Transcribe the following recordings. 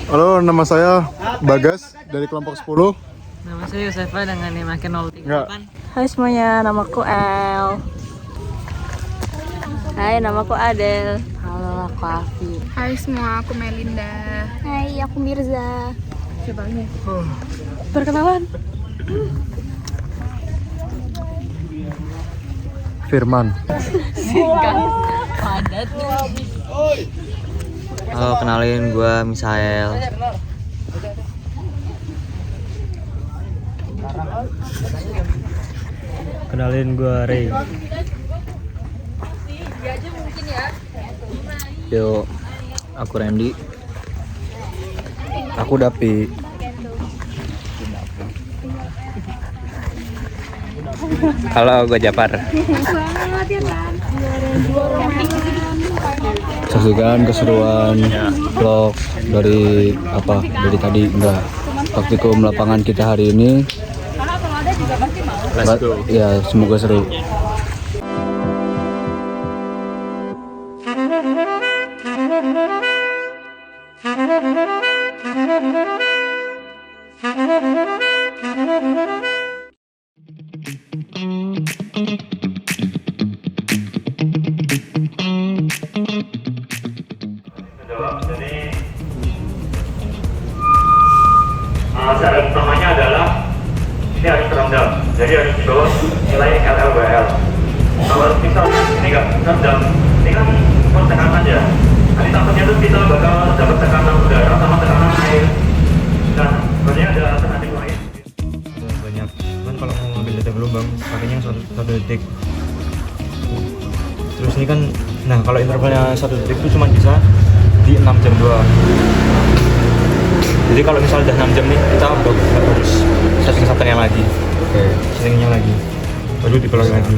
Halo, nama saya Bagas dari kelompok 10. Nama saya Yosefa dengan NIM 038. Hai semuanya, namaku El. Hai, namaku Adel. Halo, aku Afi. Hai semua, aku Melinda. Hai, aku Mirza. Coba nih. Perkenalan. Firman. Padat. Halo, kenalin gue Misael. Kenalin gue Ray. Yo, aku Randy. Aku Dapi. Halo, gue Japar. Saksikan keseruan vlog dari tadi enggak praktikum lapangan kita hari ini. Let's go. Ya, semoga seru. Jadi syarat utamanya adalah ini harus terendam, jadi harus di bawah nilai LLWL. Kalau misal ini nggak terendam, ini kan cuma tekanan ya. Nanti takutnya tuh kita bakal dapat tekanan udara sama tekanan air. Nah, sebenarnya ada alternatif lain. Banyak, kan kalau mau ngambil data gelombang pakainya satu detik. Terus ini kan, nah kalau intervalnya 1 detik itu cuma bisa di 6 jam doang. Jadi kalau misal udah 6 jam nih, kita harus setting-settingnya lagi. Settingnya lagi, baru dipeloi lagi.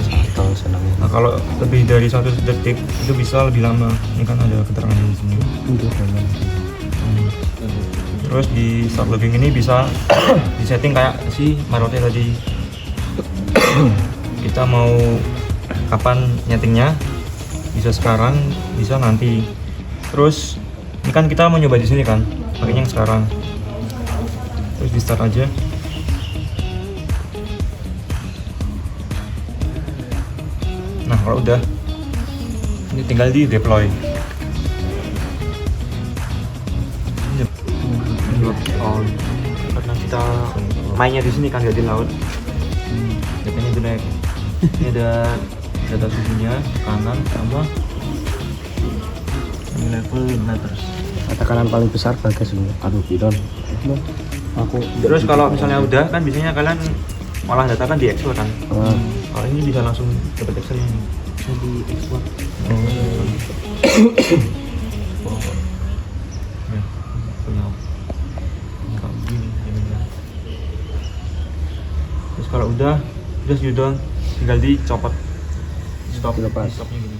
Nah kalau lebih dari 1 detik itu bisa lebih lama. Ini kan ada keterangan di sini. Terus di start logging ini bisa disetting kayak si Marote tadi. Kita mau kapan nyetingnya, bisa sekarang, bisa nanti. Terus ini kan kita mau nyoba di sini kan, pakainya yang sekarang. Terus di start aja. Nah kalau udah, ini tinggal di deploy. On karena kita mainnya di sini kan, nggak di laut. Datanya jelek. Ini ada data suhunya kanan sama level meters. Tekanan paling besar Bagas ini. Aduh, bidon. Aku. Terus kalau misalnya udah kan biasanya kalian malah data kan di Excel kan. Kalau ini bisa langsung dapat Excel ini. Bisa di export. Ya, punya. Kayak begini jadinya. Terus kalau udah you done, tinggal dicopot. Stop. Dilepas. Stopnya gini.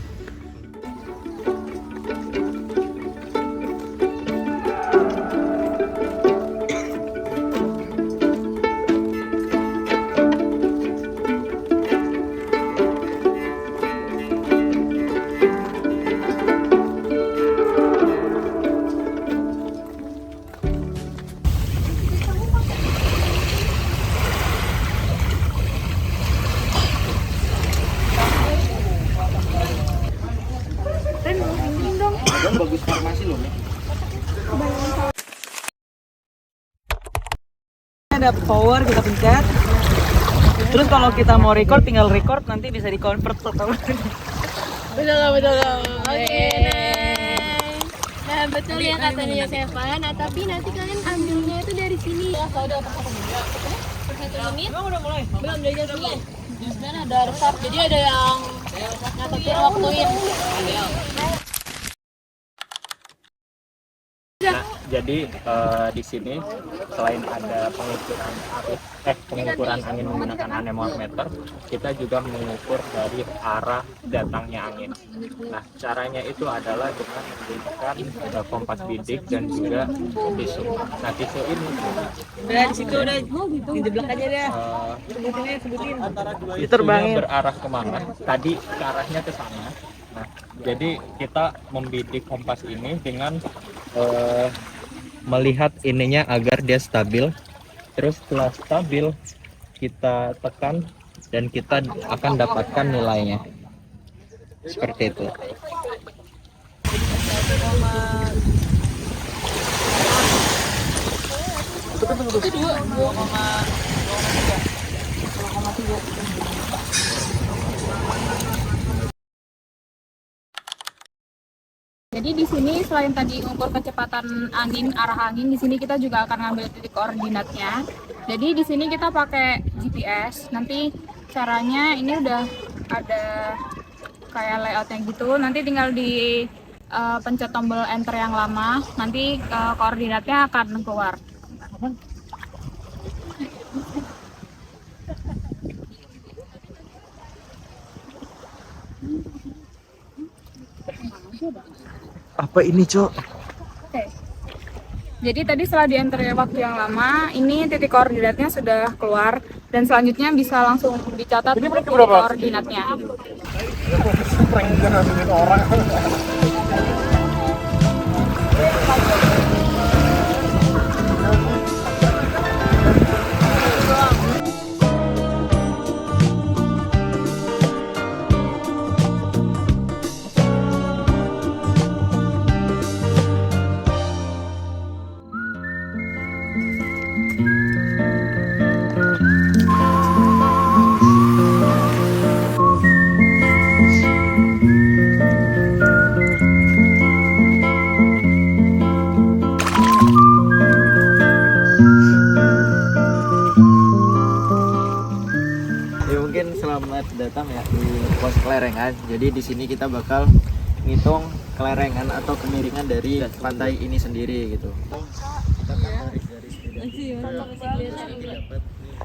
Ada power, kita pencet. Terus kalau kita mau record, tinggal record, nanti bisa di convert total. Betul. Oke. Nah, betul ya katanya Yosefa. Nah, tapi nanti kalian ambilnya itu dari sini. Ya, kalau udah per 1 menit. Udah mulai. Belum dari jam 9. Jam 9 ada resep. Jadi ada yang ngatatin waktuin. Nah, jadi di sini selain ada pengukuran angin menggunakan anemometer, kita juga mengukur dari arah datangnya angin. Nah, caranya itu adalah dengan menggunakan kompas bidik dan juga tisu. Nah, tisu ini Udah di situ udah dijeblak aja deh. Sebutin. isunya berarah kemana? Tadi ke arahnya ke sana. Nah, jadi kita membidik kompas ini dengan melihat ininya agar dia stabil. Terus setelah stabil kita tekan dan kita akan dapatkan nilainya. Seperti itu. Jadi di sini selain tadi ngukur kecepatan angin, arah angin, di sini kita juga akan ngambil titik koordinatnya. Jadi di sini kita pakai GPS. Nanti caranya ini udah ada kayak layoutnya gitu. Nanti tinggal di pencet tombol enter yang lama. Nanti koordinatnya akan keluar. Apa ini, Cok? Oke. Jadi tadi setelah di enter waktu yang lama, ini titik koordinatnya sudah keluar dan selanjutnya bisa langsung dicatat titik koordinatnya. Ya mungkin selamat datang ya di pos Kelerengan. Jadi di sini kita bakal ngitung kelerengan atau kemiringan dari pantai ini sendiri gitu.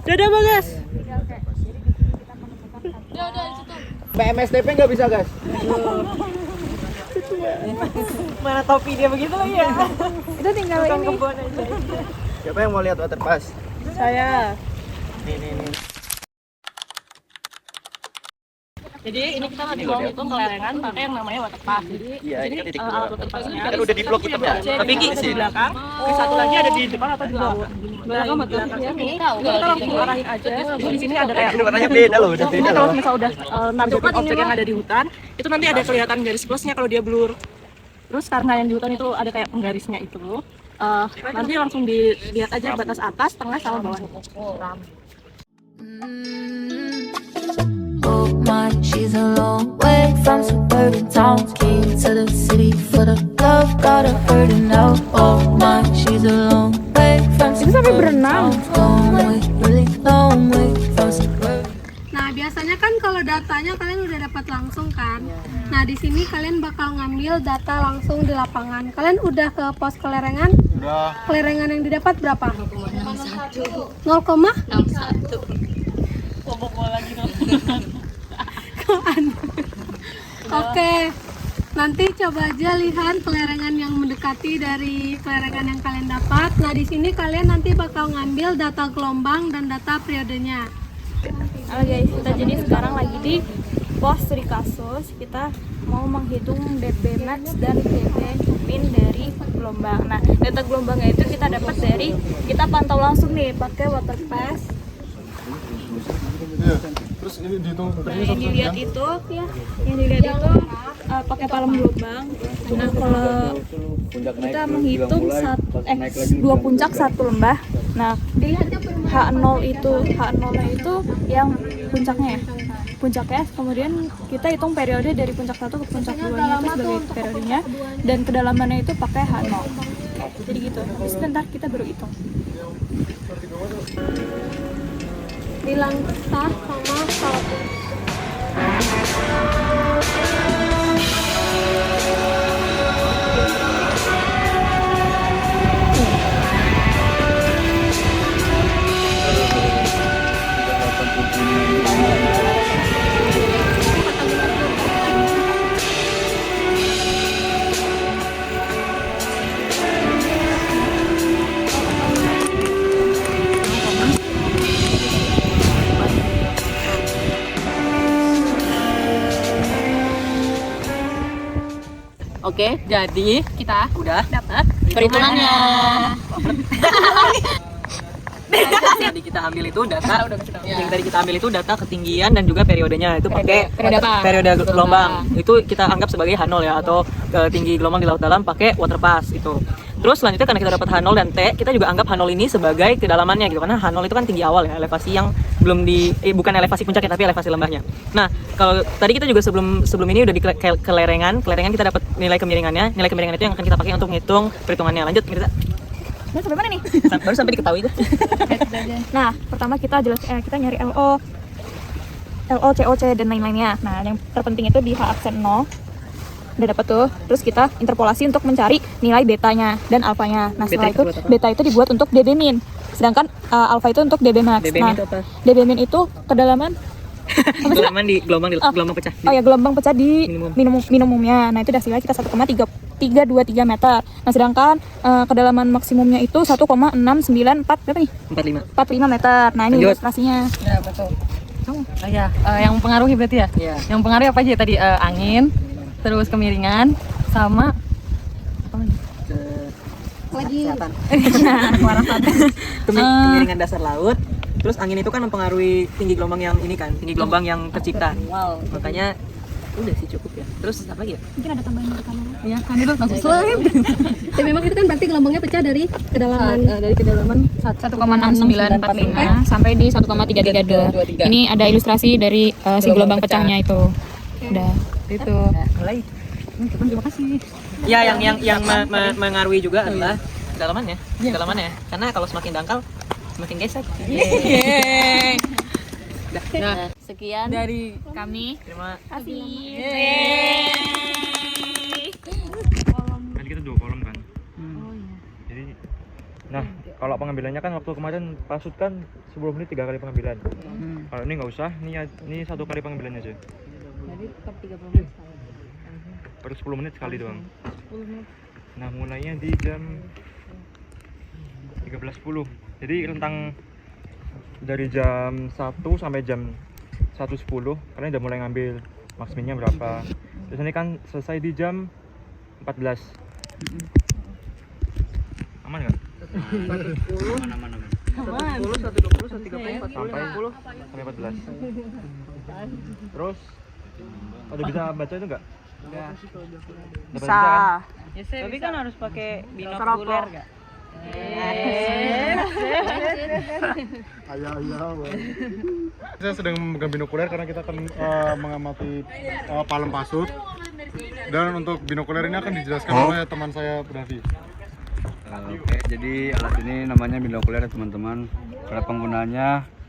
Dadah Bagas. PMSDP nggak bisa, guys. Mana topi dia begitu lagi ya? Itu tinggal ini. Siapa yang mau lihat waterpass? Saya. Nih. Jadi ini kita lagi mau hitung kelerengan pakai yang namanya waterpass. Jadi Iya, ini kan titik alat waterpassnya kan udah di blok hitam ya. tapi kita di belakang, yang satu lagi ada di depan atau di belakang? Belakang betul. Ini kita langsung arahin aja. Di sini ada kayak Ini warnanya beda loh, udah ini beda kalau loh. misalnya udah nandain objek yang ada di hutan, itu nanti ada kelihatan garis plusnya kalau dia blur. Terus karena yang di hutan itu ada kayak penggarisnya itu, nanti langsung dilihat aja batas atas, tengah, sama bawah. Oh my, she's a long way from suburban towns. Came to the city for the love, got her hurting now. Oh my, she's a long way from suburban towns. Long way, really long way from suburban. Nah, biasanya kan kalau datanya kalian udah dapat langsung kan. Nah, di sini kalian bakal ngambil data langsung di lapangan. Kalian udah ke pos kelerengan? Udah. Kelerengan yang didapat berapa? 0,61. Oke. Nanti coba aja lihat kelerengan yang mendekati dari kelerengan yang kalian dapat. Nah, di sini kalian nanti bakal ngambil data gelombang dan data periodenya. Halo guys, kita jadi sekarang lagi di pos studi kasus. Kita mau menghitung DB max dan DB min dari gelombang. Nah, data gelombangnya itu kita dapat dari kita pantau langsung nih pakai waterpass. Terus ini dihitung Nah, yang dilihat itu ya, yang dilihat itu pakai palem gelombang. Nah, kalau kita menghitung dua puncak satu lembah. Nah, di H0 itu yang puncaknya. Puncaknya, kemudian kita hitung periode dari puncak 1 ke puncak 2-nya itu sebagai periodenya, dan kedalamannya itu pakai H0. Jadi gitu. Terus ntar kita baru hitung. Bilang sah sama satu. Oke, jadi kita Udah. dapat perhitungannya. Jadi kita ambil itu data yang tadi kita ambil itu data ketinggian dan juga periodenya itu pakai periode gelombang. Itu kita anggap sebagai H0 ya, atau tinggi gelombang di laut dalam pakai water pass itu. Terus selanjutnya karena kita dapat H0 dan T, kita juga anggap H0 ini sebagai kedalamannya gitu, karena H0 itu kan tinggi awal ya, elevasi yang belum bukan elevasi puncaknya tapi elevasi lembahnya. Nah, kalau tadi kita juga sebelum ini udah di kelerengan kita dapat nilai kemiringannya. Nilai kemiringan itu yang akan kita pakai untuk ngitung perhitungannya. Lanjut kita. Nah, sampai mana nih? Baru sampai diketahui itu. Nah, pertama kita nyari LO, COC dan lain-lainnya. Nah, yang terpenting itu di H absen 0. Udah dapat tuh. Terus kita interpolasi untuk mencari nilai betanya dan alfanya. Nah, setelah itu beta itu dibuat untuk dB min. Sedangkan alfa itu untuk dB max. dB min itu apa? dB min itu kedalaman Kedalaman di gelombang pecah. Oh ya, gelombang pecah di minimumnya. Nah, itu hasilnya kita 1,323 meter. Nah, sedangkan kedalaman maksimumnya itu 1,694 berapa nih? 45 meter. Nah, ini ilustrasinya. Ya, betul. Oh ya, yang mempengaruhi berarti ya? Iya. Yang mempengaruhi apa aja tadi? Angin, terus kemiringan, sama Kemiringan dasar laut. Terus angin itu kan mempengaruhi tinggi gelombang yang ini kan, tinggi gelombang yang tercipta. wow. Makanya udah sih cukup ya. Terus apa lagi ya? Mungkin ada tambahan dari kamu. Ya, kan itu langsung slide. Tapi memang itu kan berarti gelombangnya pecah dari kedalaman. Dari kedalaman 1,6945 sampai di 1,332. Ini ada ilustrasi dari si gelombang pecahnya itu. Udah. itu. Mulai. Terima kasih. Ya, yang mengaruhi juga adalah kedalamannya. Kedalamannya. Karena kalau semakin dangkal, semakin gesek. Nah, Sekian dari kami. Terima Kasih. Kan kita 2 kolom kan. Jadi, nah kalau pengambilannya kan waktu kemarin pasut kan 10 menit 3 kali pengambilan. Kalau ini nggak usah, ini 1 kali pengambilan aja. jadi tetap 30 menit. Baru 10 menit sekali doang. Nah mulainya di jam 13.10. Jadi rentang dari jam 1 sampai jam 1.10 kalian udah mulai ngambil maksimumnya berapa. Terus ini kan selesai di jam 14. Aman nggak? 110, 120, 130, 130, Sampai 14. Terus udah bisa baca itu nggak? bisa. Tapi kan harus pakai binokuler nggak? Saya sedang memegang binokuler karena kita akan mengamati palem pasut. Dan untuk binokuler ini akan dijelaskan oleh teman saya Davi. Oke, jadi alat ini namanya binokuler ya teman-teman. Cara penggunaannya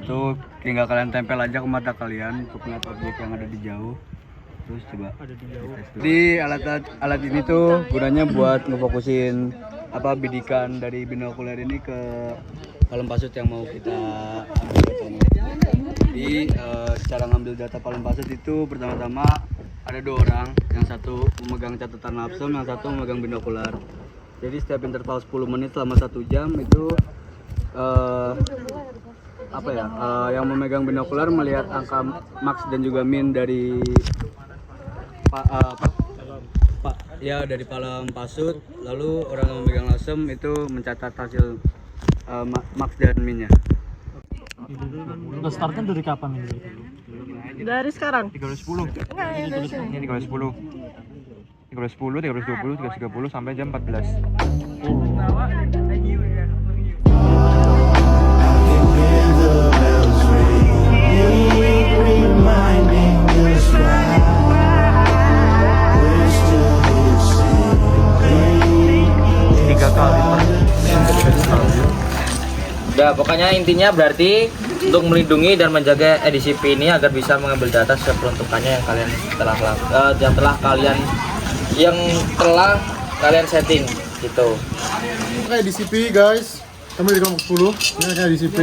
itu tinggal kalian tempel aja ke mata kalian untuk melihat objek yang ada di jauh. Terus coba jadi alat ini tuh gunanya buat ngefokusin bidikan dari binokuler ini ke palem pasut yang mau kita ambil datanya. Jadi cara ngambil data palem pasut itu pertama-tama ada 2 orang, yang satu memegang catatan lapsom, yang satu memegang binokular. Jadi setiap interval 10 menit selama 1 jam itu yang memegang binokular melihat angka max dan juga min dari dari palem pasut. Lalu orang yang memegang lapsom itu mencatat hasil max dan minnya. Udah start kan dari kapan ini? Dari sekarang. 310. Ini 310. 310, 320, 330 sampai jam 14. Udah, pokoknya intinya berarti untuk melindungi dan menjaga EDCP ini agar bisa mengambil data sesuai peruntukannya yang telah kalian setting gitu. Kayak EDCP guys, kami di kelompok 10. Ini kayak EDCP.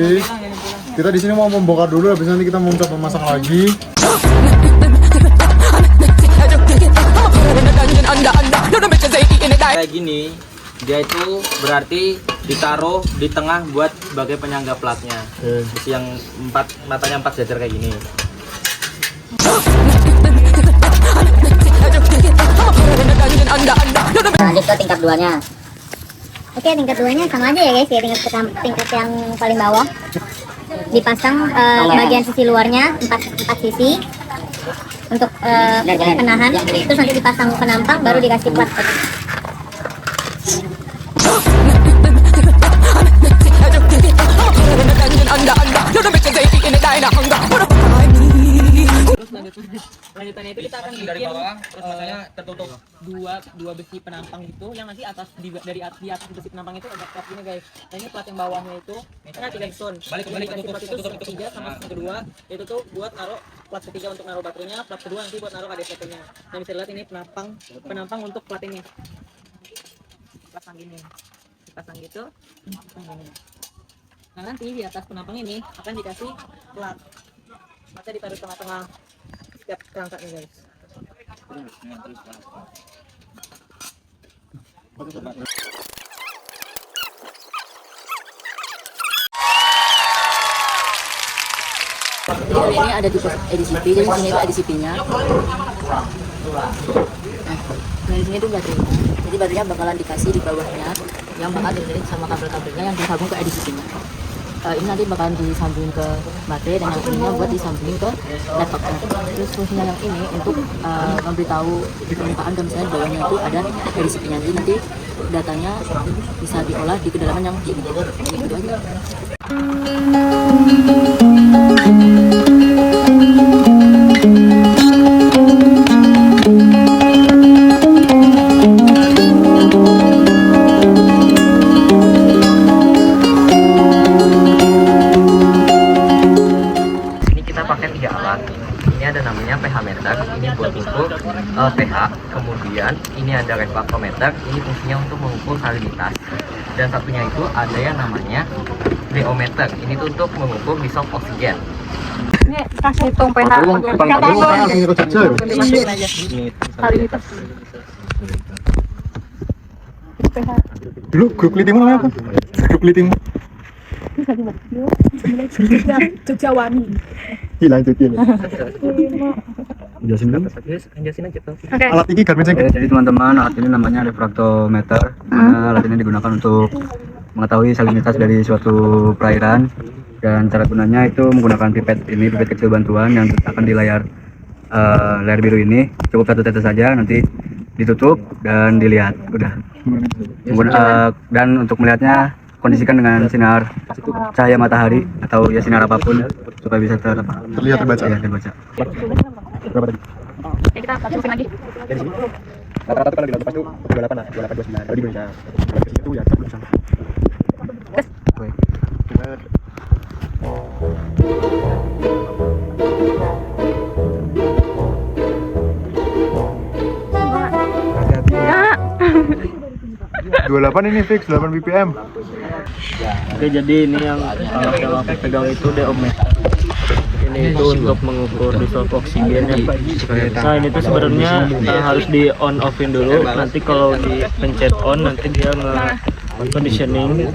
Kita di sini mau membongkar dulu, habis nanti kita mau coba masang lagi. Kayak gini, dia itu berarti ditaruh di tengah buat sebagai penyangga platnya. Yang matanya 4 jajar kayak gini. tingkat 2-nya. Oke, tingkat 2-nya sama aja ya guys, ya tingkat yang paling bawah. Dipasang bagian sisi luarnya 4 sisi untuk penahan, terus nanti dipasang penampang baru dikasih plat. Lanjutannya itu kita akan bikin tertutup dua besi penampang gitu yang nanti di atas besi penampang itu ada plat gini guys. Nah ini plat yang bawahnya itu kan 3 stone. Balik plat itu ketiga sama kedua itu tuh buat naruh plat ketiga untuk naruh baterainya, plat kedua nanti buat naruh ADCT-nya. Nah bisa lihat ini penampang untuk plat ini. Dipasang gini. Dipasang gitu. Nah nanti di atas penampang ini akan dikasih plat. Maka ditaruh tengah-tengah setiap kerangkanya guys. Jadi ini ada tipe ADCP, jadi di sini itu ADCP-nya. Nah di sini itu baterainya. Jadi baterainya bakalan dikasih di bawahnya, yang bakal dilirik sama kabel-kabelnya yang disambung ke ADCP-nya. Ini nanti bakalan disambungin ke baterai dan yang ininya buat disambungin ke laptopnya. Terus fungsinya yang ini untuk memberitahu permukaan kalau misalnya di bawahnya itu ada ADCP-nya. Jadi nanti datanya bisa diolah di kedalaman yang diinginkan. Gitu aja. Ini buat ukur pH, kemudian ini ada refraktometer, ini fungsinya untuk mengukur salinitas, dan satunya itu ada yang namanya diometer, ini tuh untuk mengukur dissolved oksigen. Ini kasih hitung pH. Salinitas. Dulu grup litingmu namanya apa? Grup litingmu? Jogjawani. Hilang Jogja. Jelasin aja tuh. Alat ini Garmin Jadi teman-teman, alat ini namanya refraktometer. Alat ini digunakan untuk mengetahui salinitas dari suatu perairan, dan cara gunanya itu menggunakan pipet kecil bantuan yang akan di layar biru ini. Cukup satu tetes saja, nanti ditutup dan dilihat. Udah. Dan untuk melihatnya kondisikan dengan sinar cahaya matahari atau ya sinar apapun supaya bisa terlihat terbaca. Ya, terbaca. Berapa tadi? Ya, kita masukin lagi. Dari sini rata-rata kalau dilakukan itu 28 lah, 28 29. Kalau di Indonesia itu ya 40 sama. Oke. Hati-hati ya. 28 ini fix 8 ppm. Oke, jadi ini yang aku pegang itu diometer. Ini itu untuk mengukur dissolved oksigen ya. Nah ini tuh sebenarnya harus di on offin dulu. Nanti kalau dipencet on nanti dia conditioning.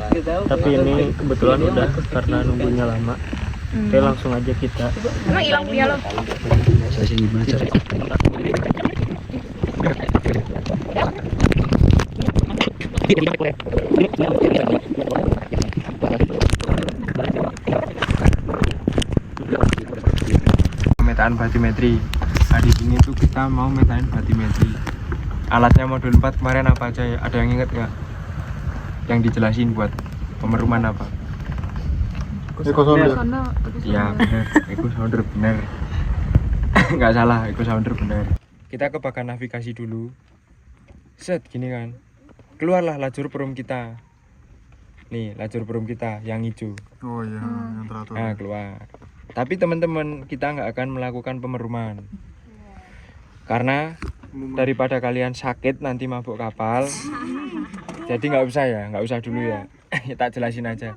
Tapi ini kebetulan udah karena nunggunya lama. Oke, langsung aja kita. Emang hilang dia lo. Gimana cara? Pemetaan batimetri. Nah di sini tuh kita mau metain batimetri. Alatnya modul 4 kemarin apa aja ya? Ada yang inget nggak? Yang dijelasin buat pemeruman apa? Eco sounder. Iya bener, eco sounder bener. Nggak salah, eco sounder bener. Kita ke bagian navigasi dulu. Set gini kan. Keluarlah lajur perum kita. Nih lajur perum kita yang hijau. Oh iya, yang teratur. Nah keluar. Tapi teman-teman kita nggak akan melakukan pemeruman. Karena daripada kalian sakit nanti mabuk kapal. Jadi nggak usah dulu ya. Tak jelasin aja.